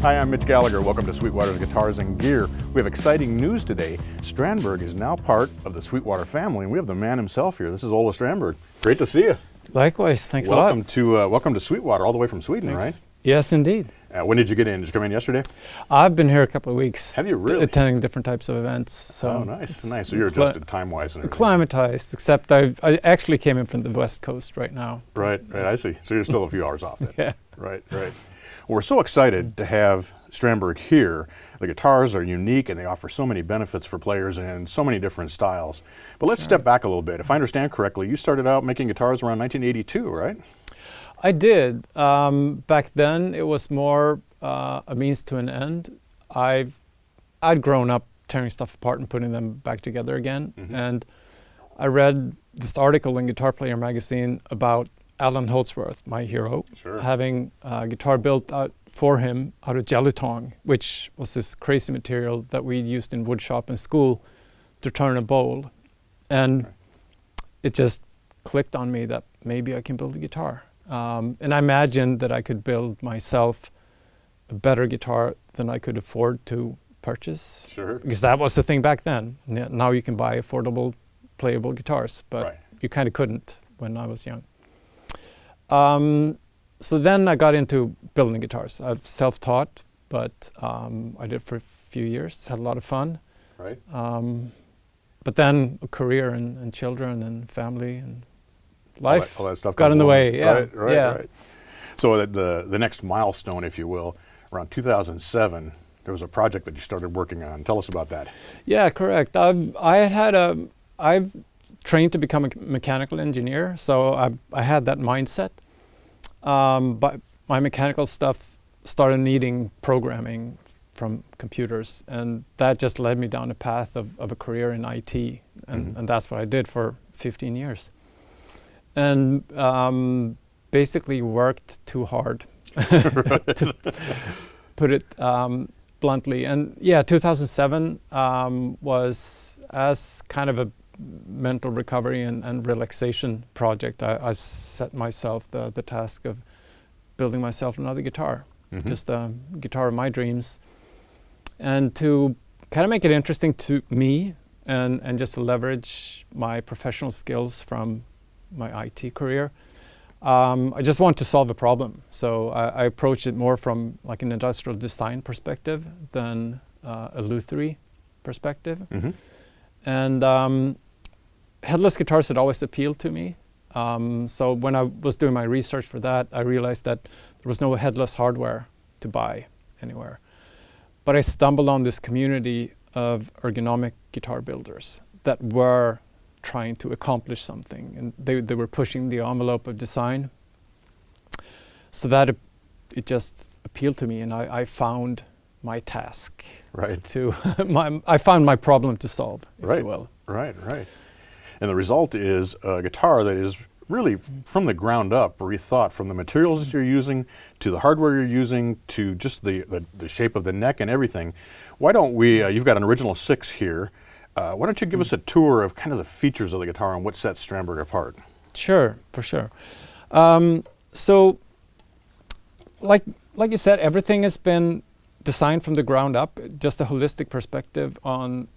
Hi, I'm Mitch Gallagher. Welcome to Sweetwater's Guitars and Gear. We have exciting news today. Strandberg is now part of the Sweetwater family, and we have the man himself here. This is Ola Strandberg. Great to see you. Likewise, thanks a lot. Welcome to Sweetwater, all the way from Sweden, Thanks. Right? Yes, indeed. When did you get in? Did you come in yesterday? I've been here a couple of weeks. Have you really? Attending different types of events. So oh, nice. So you're adjusted time-wise and everything. Acclimatized, except I actually came in from the West Coast right now. Right, I see. So you're still a few hours off then. Yeah. Right. Well, we're so excited to have Strandberg here. The guitars are unique and they offer so many benefits for players in so many different styles. But let's step back a little bit. If I understand correctly, you started out making guitars around 1982, right? I did. Back then, it was more a means to an end. I'd grown up tearing stuff apart and putting them back together again. Mm-hmm. And I read this article in Guitar Player magazine about Alan Holdsworth, my hero, having a guitar built out for him out of jelly-tong, which was this crazy material that we used in woodshop in school to turn a bowl. And it just clicked on me that maybe I can build a guitar. And I imagined that I could build myself a better guitar than I could afford to purchase. Sure. Because that was the thing back then. Now you can buy affordable, playable guitars, but you kind of couldn't when I was young. So then I got into building guitars. I've self-taught, but I did for a few years, had a lot of fun. Right. But then a career and children and family and life all that stuff got in the way. Yeah. Right. So the next milestone, if you will, around 2007, there was a project that you started working on. Tell us about that. Yeah, correct. I've trained to become a mechanical engineer, so I had that mindset. But my mechanical stuff started needing programming from computers, and that just led me down a path of a career in IT, and that's what I did for 15 years. And basically worked too hard, to put it bluntly. And yeah, 2007 was as kind of a mental recovery and relaxation project. I set myself the task of building myself another guitar, just a guitar of my dreams. And to kind of make it interesting to me and just to leverage my professional skills from my IT career, I just want to solve a problem. So I approached it more from like an industrial design perspective than a luthery perspective. And headless guitars had always appealed to me. So when I was doing my research for that, I realized that there was no headless hardware to buy anywhere. But I stumbled on this community of ergonomic guitar builders that were trying to accomplish something, and they were pushing the envelope of design. So that it just appealed to me, and I found my task. Right. I found my problem to solve, if you will. Right. And the result is a guitar that is really from the ground up rethought, from the materials that you're using to the hardware you're using to just the shape of the neck and everything. Why don't we, you've got an original 6 here. Why don't you give us a tour of kind of the features of the guitar and what sets Strandberg apart? Sure, for sure. So, like you said, everything has been designed from the ground up, just a holistic perspective on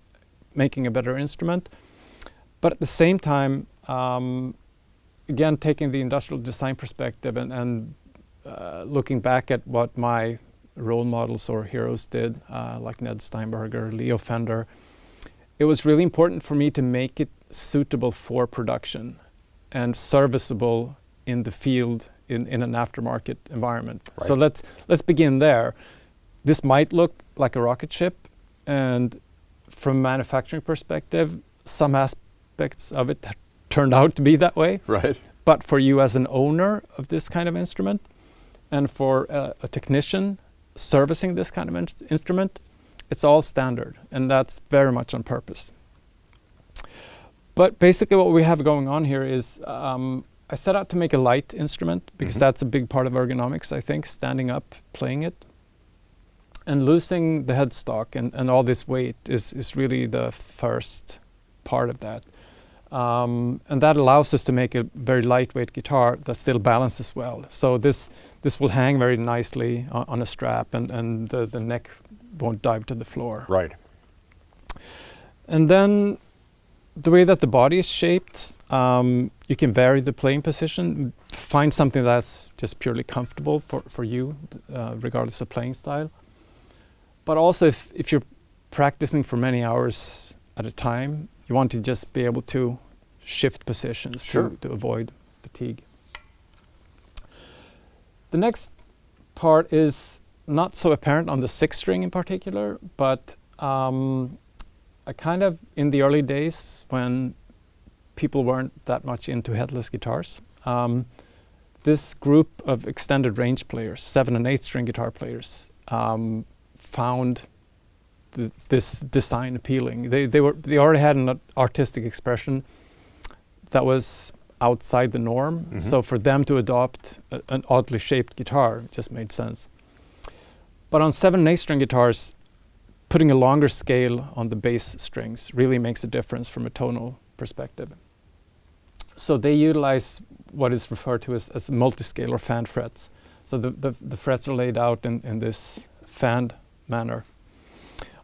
making a better instrument. But at the same time, again, taking the industrial design perspective and looking back at what my role models or heroes did, like Ned Steinberger, Leo Fender, it was really important for me to make it suitable for production and serviceable in the field in an aftermarket environment. Right. So let's begin there. This might look like a rocket ship, and from a manufacturing perspective, some aspects of it turned out to be that way. Right. But for you as an owner of this kind of instrument, and for a technician servicing this kind of instrument, it's all standard, and that's very much on purpose. But basically what we have going on here is I set out to make a light instrument because that's a big part of ergonomics, I think, standing up, playing it. And losing the headstock and all this weight is really the first part of that. And that allows us to make a very lightweight guitar that still balances well. So this will hang very nicely on a strap, and the neck won't dive to the floor. Right. And then the way that the body is shaped, you can vary the playing position, find something that's just purely comfortable for you, regardless of playing style. But also if you're practicing for many hours at a time, you want to just be able to shift positions to avoid fatigue. The next part is not so apparent on the sixth string in particular, but I kind of, in the early days when people weren't that much into headless guitars, this group of extended range players, 7 and 8 string guitar players, found this design appealing. They already had an artistic expression that was outside the norm. Mm-hmm. So for them to adopt an oddly shaped guitar just made sense. But on 7 and 8 string guitars, putting a longer scale on the bass strings really makes a difference from a tonal perspective. So they utilize what is referred to as multi-scale or fan frets. So the frets are laid out in this fanned manner.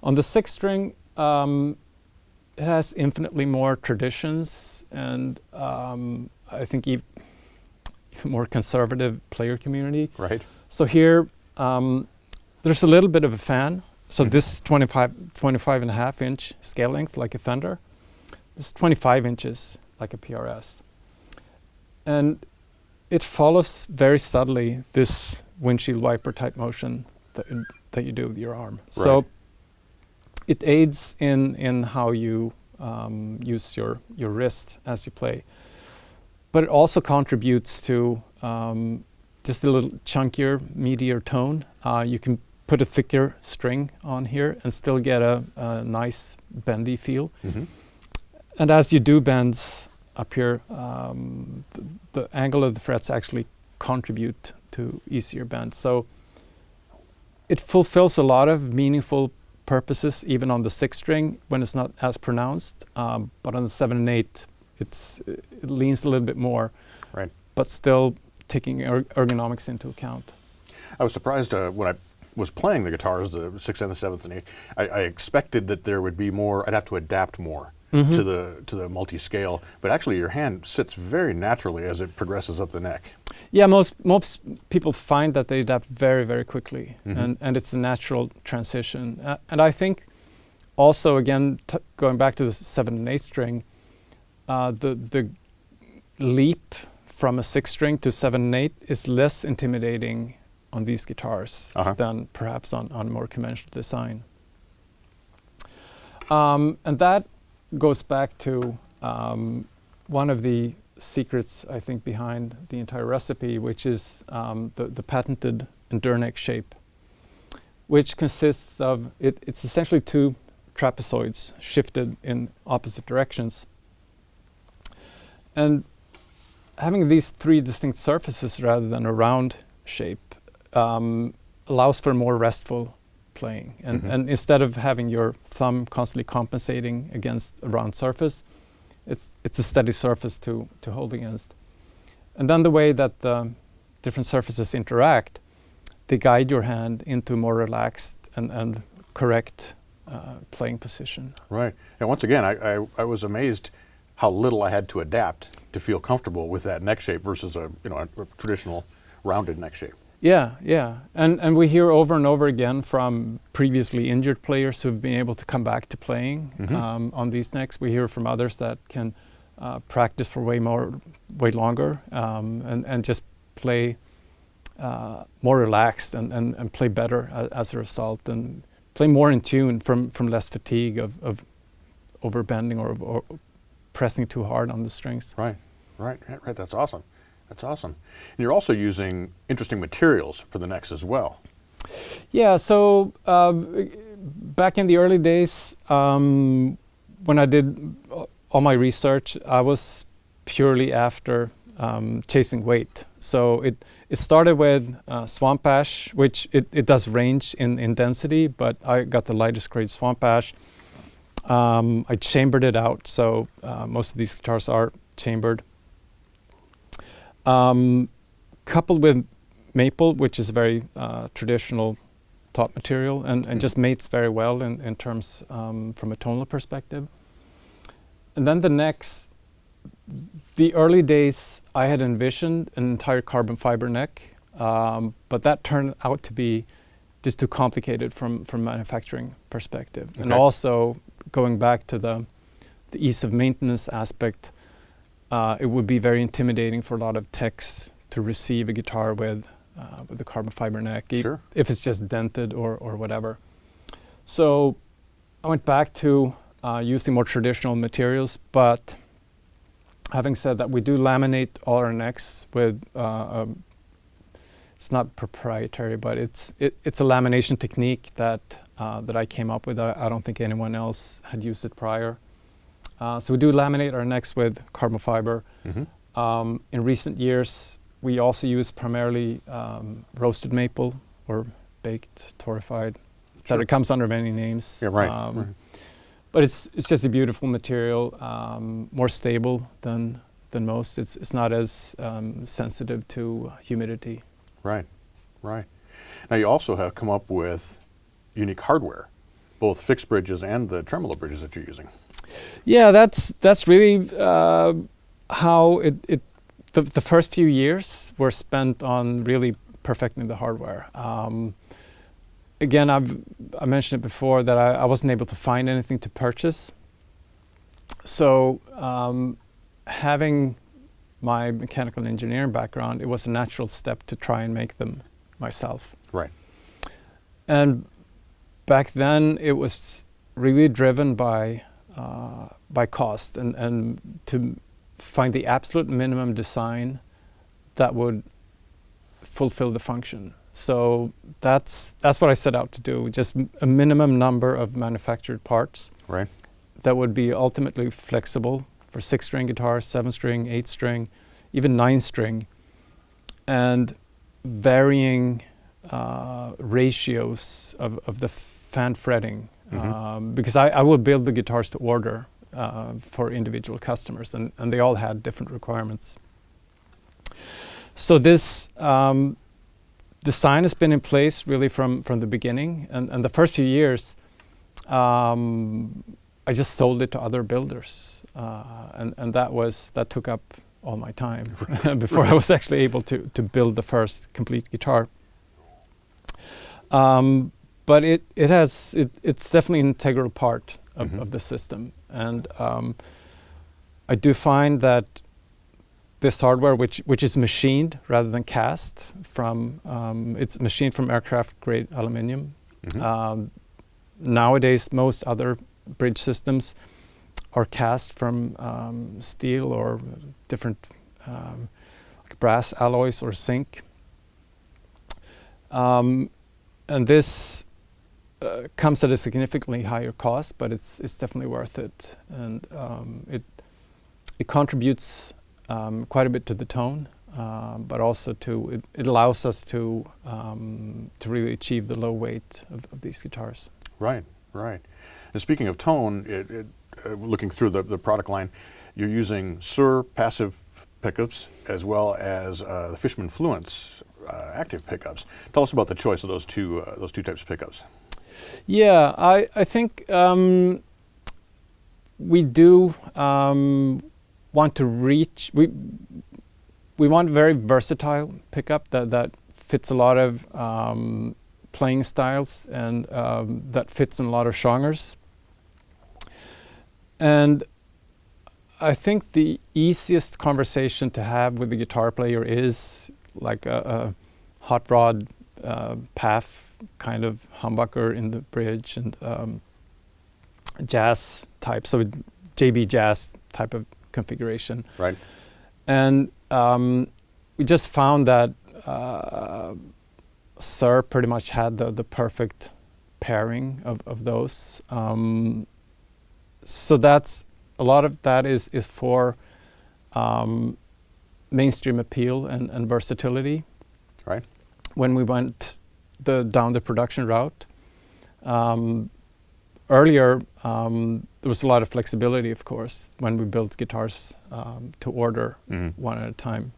On the 6th string, it has infinitely more traditions and I think even more conservative player community. Right. So here, there's a little bit of a fan. So this 25 and a half inch scale length like a Fender, this is 25 inches like a PRS. And it follows very subtly this windshield wiper type motion that you do with your arm. Right. So it aids in how you use your wrist as you play. But it also contributes to just a little chunkier, meatier tone. You can put a thicker string on here and still get a nice bendy feel. Mm-hmm. And as you do bends up here, the angle of the frets actually contribute to easier bends. So it fulfills a lot of meaningful purposes, even on the 6th string when it's not as pronounced. But on the 7 and 8, it leans a little bit more, Right. but still taking ergonomics into account. I was surprised when I was playing the guitars, the 6th and the 7th and 8th. I expected that there would be more. I'd have to adapt more to the multi-scale, but actually your hand sits very naturally as it progresses up the neck. Yeah, most people find that they adapt very, very quickly, Mm-hmm. and it's a natural transition. And I think also, again, going back to the 7 and 8 string, the leap from a 6 string to 7 and 8 is less intimidating on these guitars than perhaps on more conventional design. And that goes back to one of the secrets, I think, behind the entire recipe, which is the patented EndurNeck shape, which consists of, it's essentially 2 trapezoids shifted in opposite directions. And having these 3 distinct surfaces rather than a round shape allows for more restful playing. And instead of having your thumb constantly compensating against a round surface, it's a steady surface to hold against. And then the way that the different surfaces interact, they guide your hand into more relaxed and correct playing position. Right. And once again, I was amazed how little I had to adapt to feel comfortable with that neck shape versus a traditional rounded neck shape. Yeah. And we hear over and over again from previously injured players who've been able to come back to playing on these necks. We hear from others that can practice for way longer and just play more relaxed and play better as a result, and play more in tune from less fatigue of overbending or pressing too hard on the strings. Right. That's awesome. And you're also using interesting materials for the necks as well. Yeah, so back in the early days, when I did all my research, I was purely after chasing weight. So it started with swamp ash, which it does range in density, but I got the lightest grade swamp ash. I chambered it out, so most of these guitars are chambered. Coupled with maple, which is a very traditional top material, and just mates very well in terms from a tonal perspective. And then the necks, the early days I had envisioned an entire carbon fiber neck, but that turned out to be just too complicated from manufacturing perspective. Okay. And also going back to the ease of maintenance aspect, it would be very intimidating for a lot of techs to receive a guitar with the carbon fiber neck, sure. If it's just dented or whatever. So I went back to using more traditional materials, but having said that, we do laminate all our necks with it's not proprietary, but it's a lamination technique that I came up with. I don't think anyone else had used it prior. So we do laminate our necks with carbon fiber. Mm-hmm. In recent years, we also use primarily roasted maple or baked, torrefied. So it comes under many names. Yeah, right. Right. But it's just a beautiful material, more stable than most. It's not as sensitive to humidity. Right, right. Now you also have come up with unique hardware, both fixed bridges and the tremolo bridges that you're using. Yeah, that's really how the first few years were spent on really perfecting the hardware. Again, I mentioned it before that I wasn't able to find anything to purchase. So having my mechanical engineering background, it was a natural step to try and make them myself. Right. And back then it was really driven by cost and to find the absolute minimum design that would fulfill the function. So that's what I set out to do, just a minimum number of manufactured parts. Right. That would be ultimately flexible for 6-string guitars, 7-string, 8-string, even 9-string, and varying ratios of the fan fretting. Mm-hmm. Because I will build the guitars to order for individual customers, and they all had different requirements. So this design has been in place really from the beginning, and the first few years I just sold it to other builders, and that took up all my time before I was actually able to build the first complete guitar. But it's definitely an integral part of, mm-hmm. of the system, and I do find that this hardware, which is machined rather than cast from, it's machined from aircraft grade aluminum. Mm-hmm. Nowadays, most other bridge systems are cast from steel or different like brass alloys or zinc. And this comes at a significantly higher cost, but it's definitely worth it, and it contributes quite a bit to the tone, but also it allows us to really achieve the low weight of these guitars. Right, right. And speaking of tone, looking through the product line, you're using Sur passive pickups as well as the Fishman Fluence active pickups. Tell us about the choice of those two types of pickups. Yeah, I think we do want to reach. We want a very versatile pickup that fits a lot of playing styles and that fits in a lot of genres. And I think the easiest conversation to have with the guitar player is like a hot rod PAF kind of humbucker in the bridge, and jazz type, so JB jazz type of configuration. Right. And we just found that Sur pretty much had the perfect pairing of those. So that's a lot of that is for mainstream appeal and versatility. Right. When we went down the production route, earlier there was a lot of flexibility, of course, when we built guitars to order one at a time.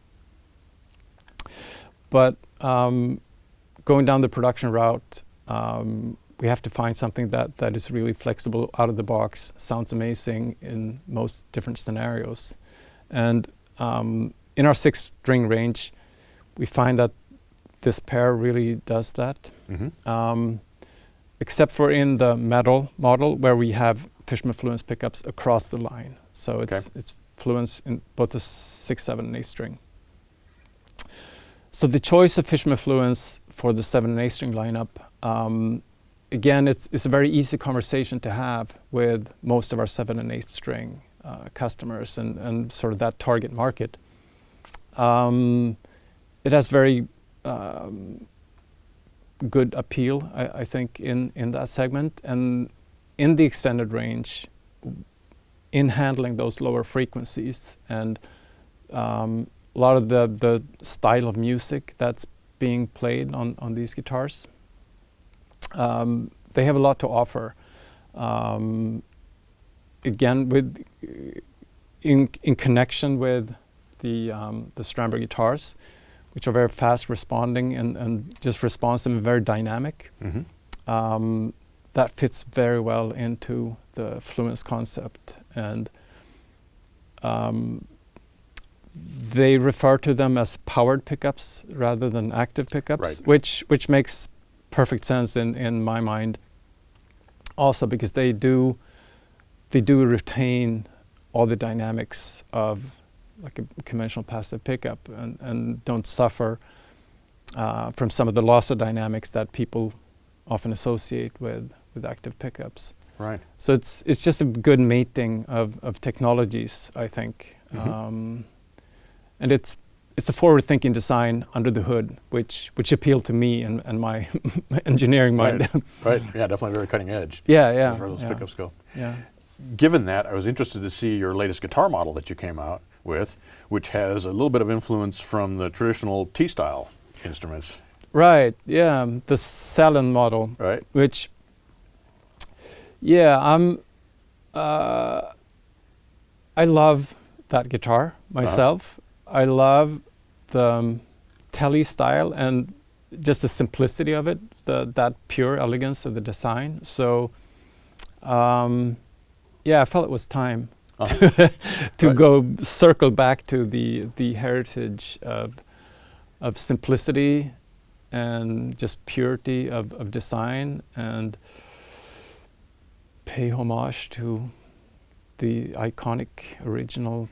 But going down the production route, we have to find something that is really flexible, out of the box, sounds amazing in most different scenarios. And in our 6-string range, we find that this pair really does that. Except for in the metal model, where we have Fishman Fluence pickups across the line. So it's Fluence in both the 6, 7, and 8 string. So the choice of Fishman Fluence for the 7 and 8 string lineup, again, it's a very easy conversation to have with most of our 7 and 8 string customers and sort of that target market. It has very good appeal, I think, in that segment, and in the extended range, in handling those lower frequencies and a lot of the style of music that's being played on these guitars. They have a lot to offer. Again, in connection with the Strandberg guitars, which are very fast responding and just responsive and very dynamic. That fits very well into the Fluence concept, and they refer to them as powered pickups rather than active pickups, which makes perfect sense in my mind. Also, because they do retain all the dynamics of like a conventional passive pickup, and don't suffer from some of the loss of dynamics that people often associate with active pickups. Right. So it's just a good mating of technologies, I think. And it's a forward-thinking design under the hood, which appealed to me and my engineering mind. Right. Yeah, definitely very cutting edge. Yeah. As far as those pickups go. Yeah. Given that, I was interested to see your latest guitar model that you came out with, which has a little bit of influence from the traditional T-style instruments. Right. Yeah. The Salon model. Right. Which. Yeah. I love that guitar myself. I love the Telly style and just the simplicity of it, that pure elegance of the design. So, I felt it was time to go circle back to the heritage of simplicity and just purity of design, and pay homage to the iconic original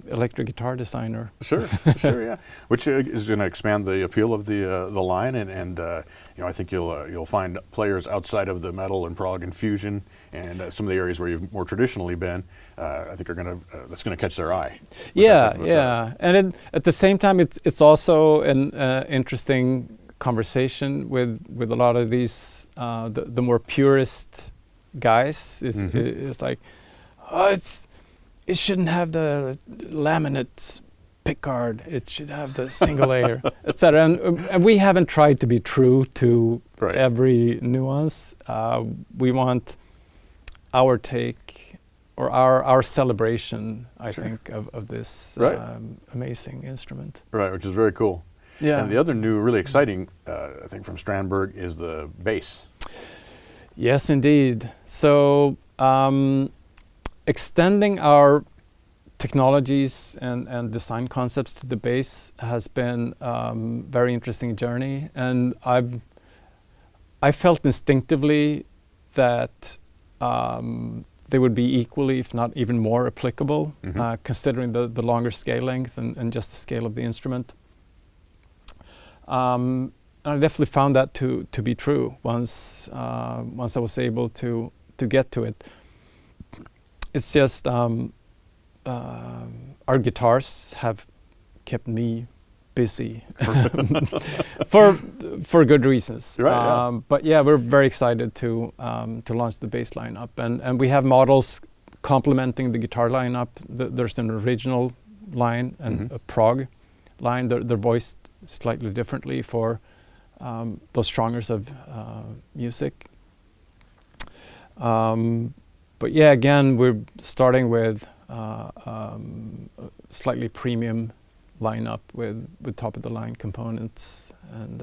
electric guitar designer. Sure, yeah. Which is going to expand the appeal of the line, and I think you'll find players outside of the metal and prog and fusion and some of the areas where you've more traditionally been. I think that's going to catch their eye. Yeah. And at the same time, it's also an interesting conversation with a lot of these the more purist guys. It's like, it shouldn't have the laminate pickguard. It should have the single layer, etc. And we haven't tried to be true to every nuance. We want our take or our celebration, I think, of this amazing instrument. Right, which is very cool. Yeah. And the other new, really exciting, I think, from Strandberg is the bass. Yes, indeed. So. Extending our technologies and design concepts to the bass has been a very interesting journey, and I felt instinctively that they would be equally, if not even more, applicable, considering the longer scale length and just the scale of the instrument. And I definitely found that to be true once I was able to get to it. It's just our guitars have kept me busy for good reasons. Right, But yeah, we're very excited to launch the bass lineup, and we have models complementing the guitar lineup. There's an original line and a prog line. They're voiced slightly differently for those genres of music. but yeah, again, we're starting with a slightly premium lineup with top of the line components, and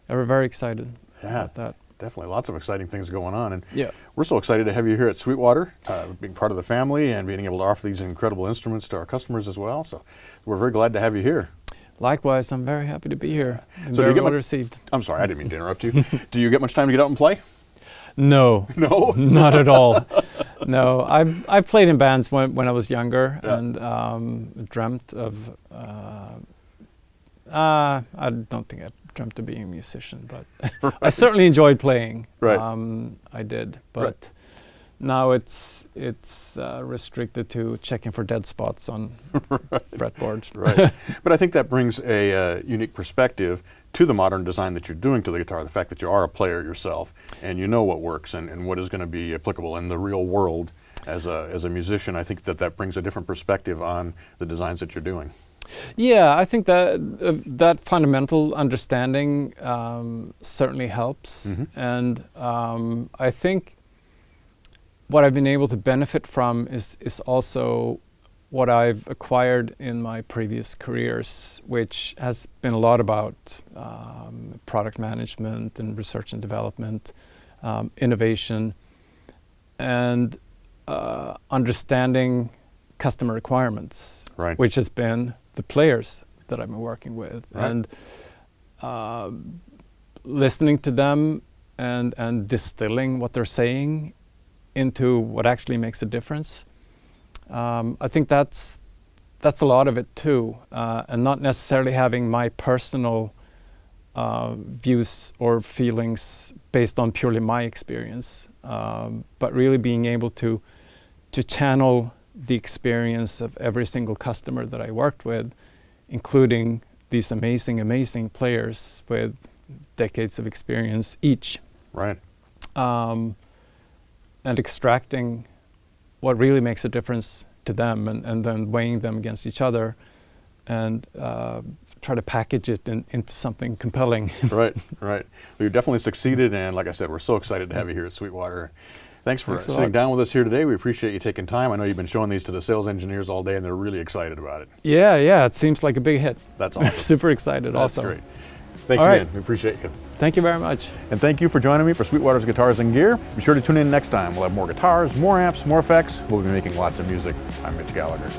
we're very excited about that. Definitely lots of exciting things going on, and Yeah. we're so excited to have you here at Sweetwater, being part of the family and being able to offer these incredible instruments to our customers as well. So we're very glad to have you here. Likewise, I'm very happy to be here. So do you very get well much- received. I'm sorry, I didn't mean to interrupt you. Do you get much time to get out and play? No, No? not at all. No, I played in bands when I was younger, Yeah. and dreamt of. I don't think I dreamt of being a musician, but I certainly enjoyed playing. Right. I did, but now it's restricted to checking for dead spots on fretboards. Right. But I think that brings a unique perspective to the modern design that you're doing to the guitar, the fact that you are a player yourself and you know what works and what is going to be applicable in the real world as a musician. I think that brings a different perspective on the designs that you're doing. Yeah, I think that that fundamental understanding certainly helps, and I think what I've been able to benefit from is also what I've acquired in my previous careers, which has been a lot about product management and research and development, innovation, and understanding customer requirements, Right. which has been the players that I've been working with, Right. and listening to them and distilling what they're saying into what actually makes a difference. I think that's a lot of it too, and not necessarily having my personal views or feelings based on purely my experience, but really being able to channel the experience of every single customer that I worked with, including these amazing players with decades of experience each. Right. And extracting what really makes a difference to them, and then weighing them against each other, and try to package it into something compelling. Right. Well, you definitely succeeded, and like I said, we're so excited to have you here at Sweetwater. Thanks for Thanks a sitting lot. down with us here today. We appreciate you taking time. I know you've been showing these to the sales engineers all day, and they're really excited about it. Yeah, it seems like a big hit. That's awesome. Super excited. That's also. great. Thanks All right. again. We appreciate you. Thank you very much. And thank you for joining me for Sweetwater's Guitars and Gear. Be sure to tune in next time. We'll have more guitars, more amps, more effects. We'll be making lots of music. I'm Mitch Gallagher.